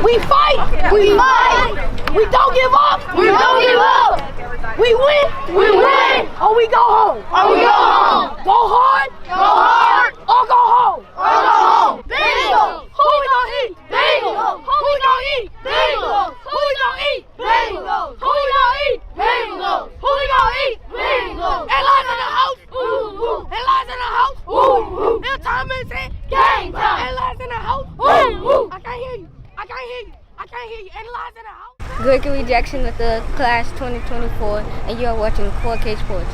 We fight. We fight. We don't give up. We don't give up. We win. We win. Or we go home. Or we go home. Go hard. Go hard. Or go home. Or go home. Bingo. Who we gonna eat? Bingo. Who we gonna eat? Bingo. Who we gonna eat? Bingo. Who we gonna eat? Bingo. Who we gonna eat? Bingo. And lies in the house. Ooh. And lies in the house. Ooh. And time is it. Game time. And lies in the house. Ooh. I can't hear you. I can't hear you. I can't hear you. And lies in the house. Gregory Jackson with the class 2024, and you are watching 4K Sports.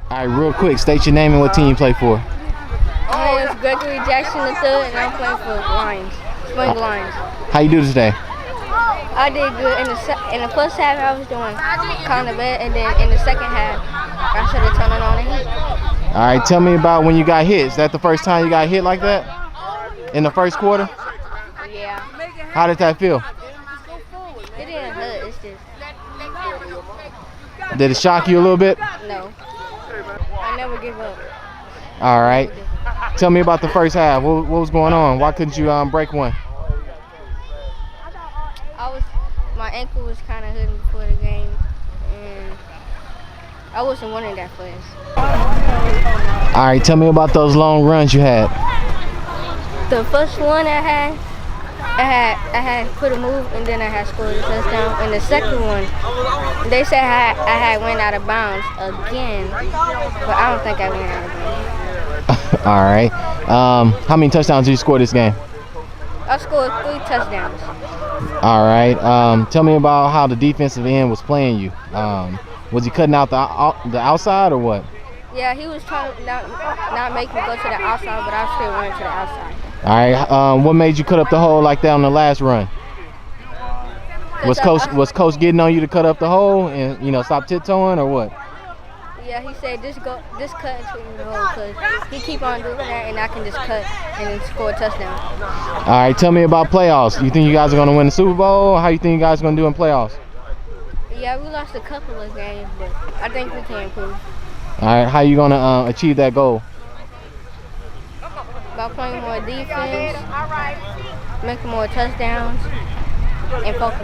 All right, real quick, state your name and what team you play for. My name is Gregory Jackson III, and I'm playing for Lions, Spring Lions. How you do today? I did good in the first half. I was doing kind of bad, and then in the second half, I should have turned it on and hit. All right, tell me about when you got hit. Is that the first time you got hit like that? In the first quarter? Yeah. How did that feel? It didn't hurt. It's just Did it shock you a little bit? no. I never give up. All right. Tell me about the first half. What was going on? Why couldn't you break one? My ankle was kind of hurting before the game, and I wasn't winning that fast. All right. Tell me about those long runs you had. The first one I had put a move, and then I had scored a touchdown. And the second one, they said I had went out of bounds again, but I don't think I went out of bounds. All right. How many touchdowns did you score this game? I scored 3 touchdowns. All right. Tell me about how the defensive end was playing you. Was he cutting out the outside or what? Yeah, he was trying to not make me go to the outside, but I still went to the outside. All right. What made you cut up the hole like that on the last run? Was coach getting on you to cut up the hole and stop tiptoeing or what? Yeah, he said just cut into the hole because he keep on doing that, and I can just cut and then score a touchdown. All right. Tell me about playoffs. You think you guys are going to win the Super Bowl? How you think you guys are going to do in playoffs? Yeah, we lost a couple of games, but I think we can improve. All right. How you going to achieve that goal? By playing more defense, making more touchdowns, and focus.